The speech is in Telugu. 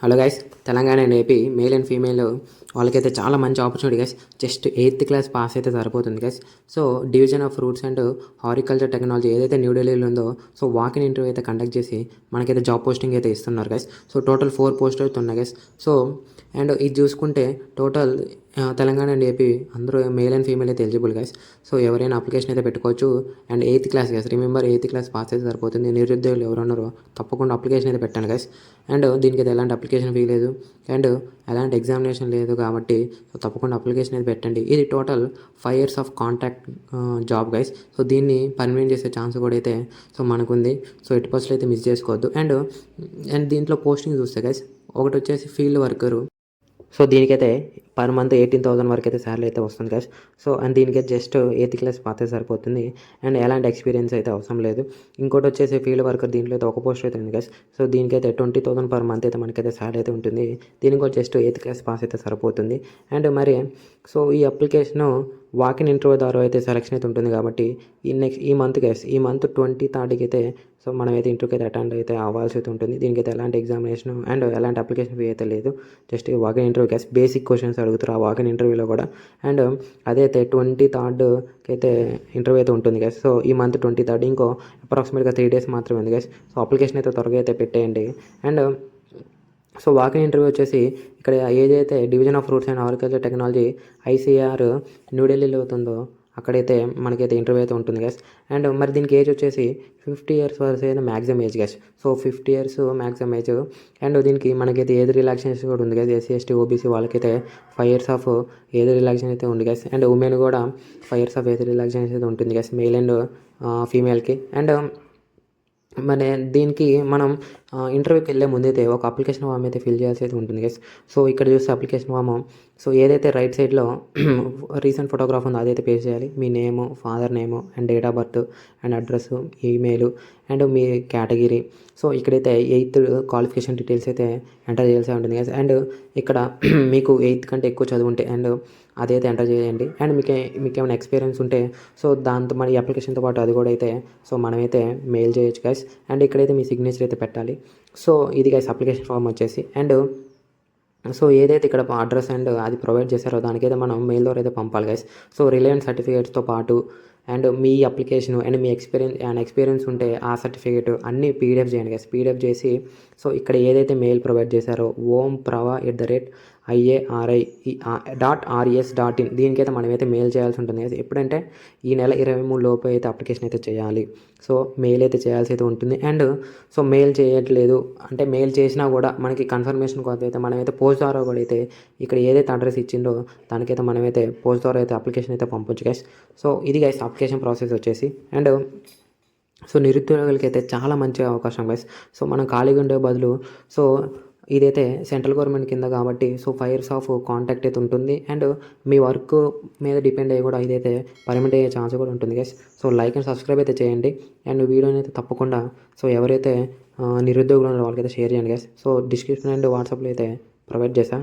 Hello guys, Telangana and AP male and female వాళ్ళకైతే చాలా మంచి opportunity guys. Just 8th class pass అయితే సరిపోతుంది guys. So division of fruits and హారికల్చర్ technology ఏదైతే న్యూఢిల్లీలో ఉందో, సో వాకిన్ ఇంటర్వ్యూ అయితే కండక్ట్ చేసి మనకైతే జాబ్ పోస్టింగ్ అయితే ఇస్తున్నారు గైస్. సో టోటల్ 4 పోస్టులు అయితే ఉన్నాయి గైస్. సో అండ్ ఇది చూసుకుంటే టోటల్ తెలంగాణ అండ్ ఏపీ అందరూ మేల్ అండ్ ఫీమేల్ అయితే ఎలిజిబుల్ గైస్. సో ఎవరైనా అప్లికేషన్ అయితే పెట్టుకోవచ్చు. And 8th class guys, remember 8th class pass అయితే సరిపోతుంది. నిరుద్యోగులు ఎవరున్నారో తప్పకుండా అప్లికేషన్ అయితే పెట్టండి గైస్. అండ్ దీనికి అయితే ఎలాంటి అప్లికేషన్ ఫీ లేదు అండ్ ఎలాంటి ఎగ్జామినేషన్ లేదు కాబట్టి సో తప్పకుండా అప్లికేషన్ అయితే పెట్టండి. ఇది total 5 years of contract job guys. So దీన్ని పర్మనెంట్ చేసే ఛాన్స్ కూడా అయితే సో మనకుంది. సో 8% అయితే మిస్ చేసుకోవద్దు. అండ్ దీంట్లో పోస్టింగ్ చూస్తే గైస్, ఒకటి వచ్చేసి ఫీల్డ్ వర్కరు. సో దీనికైతే పర్ మంత్ 18,000 వరకు అయితే శాలరీ అయితే వస్తుంది గైస్. సో అండ్ దీనికైతే జస్ట్ 8th క్లాస్ పాతే సరిపోతుంది. అండ్ ఎలాంటి ఎక్స్పీరియన్స్ అయితే అవసరం లేదు. ఇంకోటి వచ్చేసి ఫీల్డ్ వర్కర్, దీంట్లో అయితే ఒక పోస్ట్ అయితే ఉంది గైస్. సో దీనికైతే 20,000 పర్ మంత్ అయితే మనకైతే శాలరీ అయితే ఉంటుంది. దీనికి కూడా జస్ట్ 8th క్లాస్ పాస్ అయితే సరిపోతుంది. అండ్ మరి సో ఈ అప్లికేషను వాకిన్ ఇంటర్వ్యూ ద్వారా అయితే సెలెక్షన్ అయితే ఉంటుంది కాబట్టి ఈ మంత్ గైస్, ఈ మంత్ 23rd అయితే సో మనమైతే ఇంటర్వ్యూకి అయితే అటెండ్ అయితే అవ్వాల్సి అయితే ఉంటుంది. దీనికైతే ఎలాంటి ఎగ్జామినేషన్ అండ్ ఎలాంటి అప్లికేషన్ ఫీ అయితే లేదు. Just walk in interview guys, basic questions అడుగుతారు ఆ వాకిన్ ఇంటర్వ్యూలో కూడా. అండ్ అదైతే 23rd అయితే ఇంటర్వ్యూ అయితే ఉంటుంది గైస్. సో ఈ మంత్ 23rd, ఇంకో అప్రాక్సిమేట్గా 3 days మాత్రమే ఉంది గైస్. సో అప్లికేషన్ అయితే త్వరగా అయితే పెట్టేయండి. అండ్ సో వాకిన్ ఇంటర్వ్యూ వచ్చేసి ఇక్కడ ఏదైతే division of fruits and హారికల్చర్ technology ICR న్యూఢిల్లీలో అవుతుందో అక్కడైతే మనకైతే ఇంటర్వ్యూ అయితే ఉంటుంది గైస్. అండ్ మరి దీనికి ఏజ్ వచ్చేసి 50 years వరకు అయితే maximum age guys. So 50 years maximum age. And దీనికి మనకైతే ఏజ్ రిలాక్సేషన్ కూడా ఉంది గైస్. ఎస్సీ ఎస్టీ ఓబీసీ వాళ్ళకైతే 5 years ఆఫ్ ఏజ్ రిలాక్సేషన్ అయితే ఉంది గైస్. అండ్ ఉమెన్ కూడా 5 years ఆఫ్ ఏజ్ రిలాక్సేషన్ అయితే ఉంటుంది గైస్, మేల్ అండ్ ఫీమేల్కి. అండ్ మన దీనికి మనం ఇంటర్వ్యూకి వెళ్ళే ముందైతే ఒక అప్లికేషన్ ఫామ్ అయితే ఫిల్ చేయాల్సి అయితే ఉంటుంది గైస్. సో ఇక్కడ చూస్తే అప్లికేషన్ ఫామ్, సో ఏదైతే రైట్ సైడ్లో రీసెంట్ ఫోటోగ్రాఫ్ ఉందో అదైతే పేస్ట్ చేయాలి. మీ name, father name and date of birth and address, email and మీ కేటగిరీ. సో ఇక్కడైతే 8th క్వాలిఫికేషన్ డీటెయిల్స్ అయితే ఎంటర్ చేయాల్సి ఉంటుంది గైస్. అండ్ ఇక్కడ మీకు 8th కంటే ఎక్కువ చదువుంటే అండ్ అదైతే ఎంటర్ చేయండి. అండ్ మీకు ఏమైనా ఎక్స్పీరియన్స్ ఉంటే సో దాంతో మన అప్లికేషన్తో పాటు అది కూడా అయితే సో మనమైతే మెయిల్ చేయొచ్చు గైస్. అండ్ ఇక్కడైతే మీ సిగ్నేచర్ అయితే పెట్టాలి. సో ఇది గైస్ అప్లికేషన్ ఫామ్ వచ్చేసి. అండ్ సో ఏదైతే ఇక్కడ అడ్రస్ అండ్ అది ప్రొవైడ్ చేశారో దానికైతే మనం మెయిల్ ద్వారా అయితే పంపాలి గైస్. సో రిలవెంట్ సర్టిఫికేట్స్తో పాటు and me application and me experience ఉంటే ఆ సర్టిఫికేట్ అన్నీ పీడిఎఫ్ చేయండి గైస్. పీడిఎఫ్ చేసి సో ఇక్కడ ఏదైతే మెయిల్ ప్రొవైడ్ చేశారో omprava@iari.res.in దీనికైతే మనమైతే మెయిల్ చేయాల్సి ఉంటుంది గైస్. ఎప్పుడంటే ఈ నెల 23 లోపు అయితే అప్లికేషన్ అయితే చేయాలి. సో మెయిల్ అయితే చేయాల్సి అయితే ఉంటుంది. అండ్ సో మెయిల్ చేయట్లేదు అంటే మెయిల్ చేసినా కూడా మనకి కన్ఫర్మేషన్ కోసం అయితే మనమైతే పోస్ట్ ద్వారా కూడా అయితే ఇక్కడ ఏదైతే అడ్రస్ ఇచ్చిందో దానికైతే మనమైతే పోస్ట్ ద్వారా అయితే అప్లికేషన్ అయితే పంపొచ్చు గైస్. సో ఇది గైస్ అప్లికేషన్ ప్రాసెస్ వచ్చేసి. అండ్ సో నిరుద్యోగులకి అయితే చాలా మంచి అవకాశం గైస్. సో మనం ఖాళీగా ఉండే బదులు సో ఇదైతే సెంట్రల్ గవర్నమెంట్ కింద కాబట్టి సో 5 years ఆఫ్ కాంటాక్ట్ అయితే ఉంటుంది. అండ్ మీ వర్క్ మీద డిపెండ్ అయ్యి కూడా ఇదైతే పర్మనెంట్ అయ్యే ఛాన్స్ కూడా ఉంటుంది guys. So like and subscribe అయితే చేయండి. అండ్ వీడియోని అయితే తప్పకుండా సో ఎవరైతే నిరుద్యోగులు ఉన్నారో వాళ్ళకైతే షేర్ చేయండి గైస్. సో డిస్క్రిప్షన్ అండ్ వాట్సాప్లో అయితే ప్రొవైడ్ చేసా.